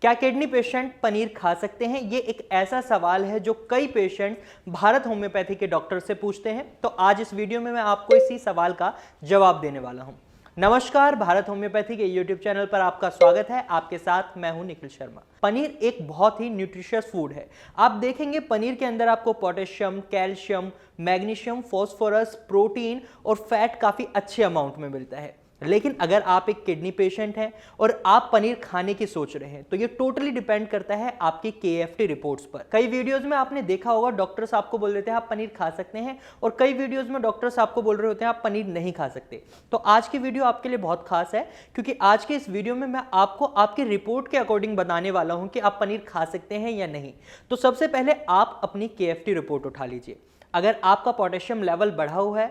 क्या kidney patient paneer खा सकते हैं? ये एक ऐसा सवाल है जो कई पेशेंट भारत होम्योपैथी के डॉक्टर से पूछते हैं। तो आज इस वीडियो में मैं आपको इसी सवाल का जवाब देने वाला हूं। नमस्कार, भारत होम्योपैथी के यूट्यूब चैनल पर आपका स्वागत है। आपके साथ मैं हूं निखिल शर्मा। पनीर एक बहुत ही न्यूट्रिशियस फूड है। आप देखेंगे पनीर के अंदर आपको potassium, calcium, magnesium, phosphorus, protein और फैट काफी अच्छे अमाउंट में मिलता है। लेकिन अगर आप एक किडनी पेशेंट हैं और आप पनीर खाने की सोच रहे हैं तो ये टोटली डिपेंड करता है आपकी KFT रिपोर्ट्स पर। कई वीडियोस में आपने देखा होगा डॉक्टर्स आपको बोल देते हैं आप पनीर खा सकते हैं, और कई वीडियोस में डॉक्टर्स आपको बोल रहे होते हैं आप पनीर नहीं खा सकते। तो आज की वीडियो आपके लिए बहुत खास है, क्योंकि आज के इस वीडियो में मैं आपको आपकी रिपोर्ट के अकॉर्डिंग बताने वाला हूं कि आप पनीर खा सकते हैं या नहीं। तो सबसे पहले आप अपनी KFT रिपोर्ट उठा लीजिए। अगर आपका पोटेशियम लेवल बढ़ा हुआ है,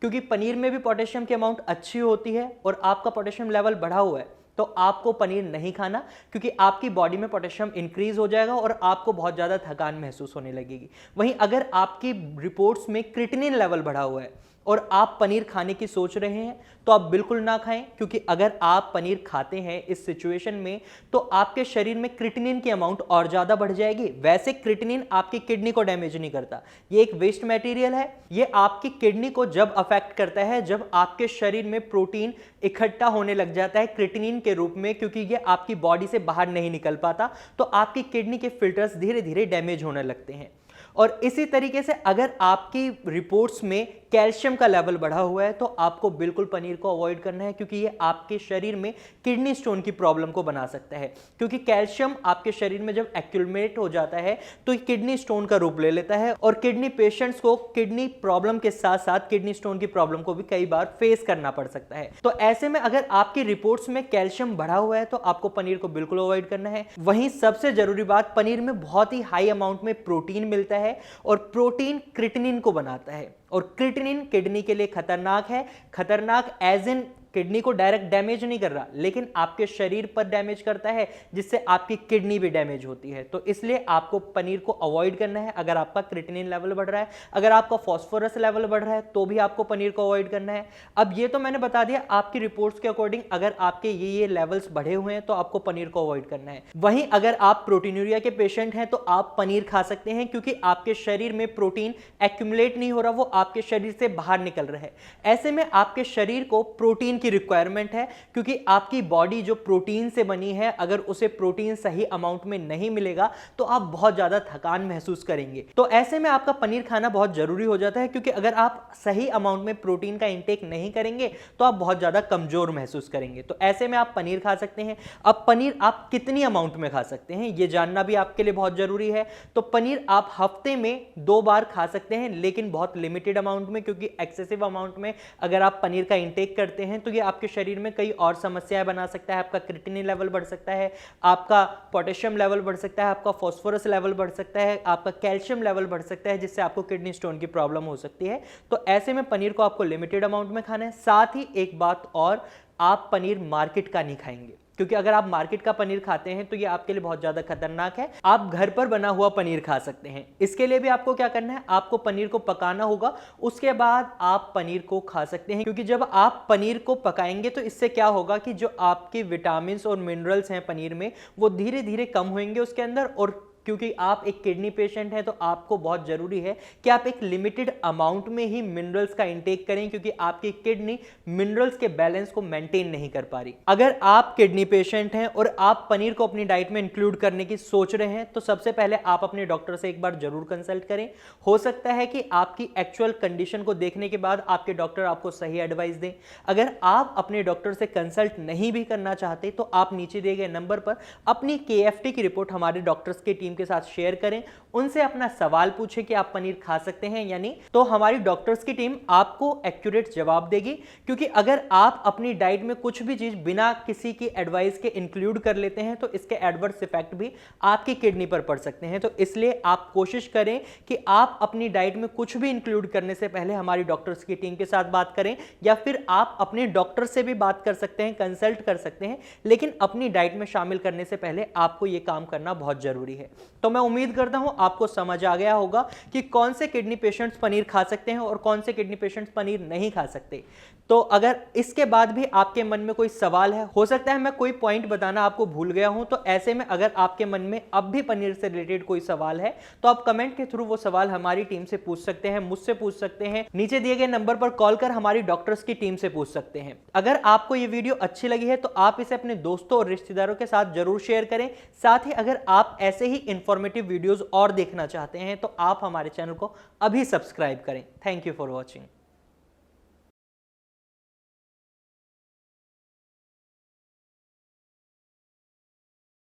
क्योंकि पनीर में भी पोटेशियम की अमाउंट अच्छी होती है, और आपका पोटेशियम लेवल बढ़ा हुआ है तो आपको पनीर नहीं खाना, क्योंकि आपकी बॉडी में पोटेशियम इंक्रीज हो जाएगा और आपको बहुत ज़्यादा थकान महसूस होने लगेगी। वहीं अगर आपकी रिपोर्ट्स में क्रिएटिनिन लेवल बढ़ा हुआ है और आप पनीर खाने की सोच रहे हैं तो आप बिल्कुल ना खाएं, क्योंकि अगर आप पनीर खाते हैं इस सिचुएशन में तो आपके शरीर में क्रिएटिनिन की अमाउंट और ज़्यादा बढ़ जाएगी। वैसे क्रिएटिनिन आपकी किडनी को डैमेज नहीं करता, ये एक वेस्ट मटेरियल है। ये आपकी किडनी को जब अफेक्ट करता है जब आपके शरीर में प्रोटीन इकट्ठा होने लग जाता है क्रिएटिनिन के रूप में, क्योंकि ये आपकी बॉडी से बाहर नहीं निकल पाता, तो आपकी किडनी के फिल्टर्स धीरे धीरे डैमेज होने लगते हैं। और इसी तरीके से अगर आपकी रिपोर्ट्स में कैल्शियम का लेवल बढ़ा हुआ है तो आपको बिल्कुल पनीर को अवॉइड करना है, क्योंकि ये आपके शरीर में किडनी स्टोन की प्रॉब्लम को बना सकता है। क्योंकि कैल्शियम आपके शरीर में जब एक्यूमुलेट हो जाता है तो किडनी स्टोन का रूप ले लेता है, और किडनी पेशेंट्स को किडनी प्रॉब्लम के साथ साथ किडनी स्टोन की प्रॉब्लम को भी कई बार फेस करना पड़ सकता है। तो ऐसे में अगर आपकी रिपोर्ट्स में कैल्शियम बढ़ा हुआ है तो आपको पनीर को बिल्कुल अवॉइड करना है। वहीं सबसे जरूरी बात, पनीर में बहुत ही हाई अमाउंट में प्रोटीन मिलता है, और प्रोटीन क्रिएटिनिन को बनाता है, और क्रिएटिनिन किडनी के लिए खतरनाक है। खतरनाक एज इन किडनी को डायरेक्ट डैमेज नहीं कर रहा, लेकिन आपके शरीर पर डैमेज करता है, जिससे आपकी किडनी भी डैमेज होती है। तो इसलिए आपको पनीर को अवॉइड करना है। अगर आपका क्रिएटिनिन लेवल बढ़ रहा है, अगर आपका फॉस्फोरस लेवल बढ़ रहा है, तो भी आपको पनीर को अवॉइड करना है। अब ये तो मैंने बता दिया आपकी रिपोर्ट्स के अकॉर्डिंग, अगर आपके ये लेवल्स बढ़े हुए हैं तो आपको पनीर को अवॉइड करना है। वहीं अगर आप प्रोटीनूरिया के पेशेंट हैं तो आप पनीर खा सकते हैं, क्योंकि आपके शरीर में प्रोटीन एक्यूमुलेट नहीं हो रहा, वो आपके शरीर से बाहर निकल रहा है। ऐसे में आपके शरीर को प्रोटीन की रिक्वायरमेंट है, क्योंकि आपकी बॉडी जो प्रोटीन से बनी है, अगर उसे प्रोटीन सही अमाउंट में नहीं मिलेगा तो आप बहुत ज्यादा थकान महसूस करेंगे। तो ऐसे में आपका पनीर खाना बहुत जरूरी हो जाता है, क्योंकि अगर आप सही अमाउंट में प्रोटीन का इंटेक नहीं करेंगे तो आप बहुत ज्यादा कमजोर महसूस करेंगे। तो ऐसे में आप पनीर खा सकते हैं। अब पनीर आप कितनी अमाउंट में खा सकते हैं ये जानना भी आपके लिए बहुत जरूरी है। तो पनीर आप हफ्ते में 2 बार खा सकते हैं, लेकिन बहुत लिमिटेड अमाउंट में, क्योंकि एक्सेसिव अमाउंट में अगर आप पनीर का इंटेक करते हैं तो ये आपके शरीर में कई और समस्याएं बना सकता है। आपका क्रिएटिनिन लेवल बढ़ सकता है, आपका पोटेशियम लेवल बढ़ सकता है, आपका फॉस्फोरस लेवल बढ़ सकता है, आपका कैल्शियम लेवल बढ़ सकता है, जिससे आपको किडनी स्टोन की प्रॉब्लम हो सकती है। तो ऐसे में पनीर को आपको लिमिटेड अमाउंट में खाना है। साथ ही एक बात और, आप पनीर मार्केट का नहीं खाएंगे, क्योंकि अगर आप मार्केट का पनीर खाते हैं तो ये आपके लिए बहुत ज्यादा खतरनाक है। आप घर पर बना हुआ पनीर खा सकते हैं। इसके लिए भी आपको क्या करना है, आपको पनीर को पकाना होगा, उसके बाद आप पनीर को खा सकते हैं। क्योंकि जब आप पनीर को पकाएंगे तो इससे क्या होगा कि जो आपके विटामिन और मिनरल्स हैं पनीर में, वो धीरे धीरे कम होंगे उसके अंदर। और क्योंकि आप एक किडनी पेशेंट हैं तो आपको बहुत जरूरी है कि आप एक लिमिटेड अमाउंट में ही मिनरल्स का इंटेक करें, क्योंकि आपकी किडनी मिनरल्स के बैलेंस को मेंटेन नहीं कर पा रही। अगर आप किडनी पेशेंट हैं और आप पनीर को अपनी डाइट में इंक्लूड करने की सोच रहे हैं तो सबसे पहले आप अपने डॉक्टर से एक बार जरूर कंसल्ट करें। हो सकता है कि आपकी एक्चुअल कंडीशन को देखने के बाद आपके डॉक्टर आपको सही एडवाइस दें। अगर आप अपने डॉक्टर से कंसल्ट नहीं भी करना चाहते तो आप नीचे दिए गए नंबर पर अपनी KFT की रिपोर्ट हमारे डॉक्टर्स की टीम के साथ शेयर करें, उनसे अपना सवाल पूछें कि आप पनीर खा सकते हैं या नहीं। तो हमारी डॉक्टर्स की टीम आपको एक्यूरेट जवाब देगी। क्योंकि अगर आप अपनी डाइट में कुछ भी चीज बिना किसी की एडवाइस के इंक्लूड कर लेते हैं तो इसके एडवर्स इफेक्ट भी आपकी किडनी पर पड़ सकते हैं। तो इसलिए आप कोशिश करें कि आप अपनी डाइट में कुछ भी इंक्लूड करने से पहले हमारी डॉक्टर्स की टीम के साथ बात करें, या फिर आप अपने डॉक्टर से भी बात कर सकते हैं, कंसल्ट कर सकते हैं, लेकिन अपनी डाइट में शामिल करने से पहले आपको यह काम करना बहुत जरूरी है। तो मैं उम्मीद करता हूं आपको समझ आ गया होगा कि कौन से किडनी पेशेंट्स पनीर खा सकते हैं और कौन से किडनी पेशेंट्स पनीर नहीं खा सकते। तो अगर इसके बाद भी आपके मन में कोई सवाल है, हो सकता है मैं कोई पॉइंट बताना आपको भूल गया हूं, तो ऐसे में अगर आपके मन में अब भी पनीर से रिलेटेड कोई सवाल है तो आप कमेंट के थ्रू वो सवाल हमारी टीम से पूछ सकते हैं, मुझसे पूछ सकते हैं, नीचे दिए गए नंबर पर कॉल कर हमारी डॉक्टर्स की टीम से पूछ सकते हैं। अगर आपको ये वीडियो अच्छी लगी है तो आप इसे अपने दोस्तों और रिश्तेदारों के साथ जरूर शेयर करें। साथ ही अगर आप ऐसे ही इंफॉर्मेटिव वीडियोस और देखना चाहते हैं तो आप हमारे चैनल को अभी सब्सक्राइब करें। Thank you for watching.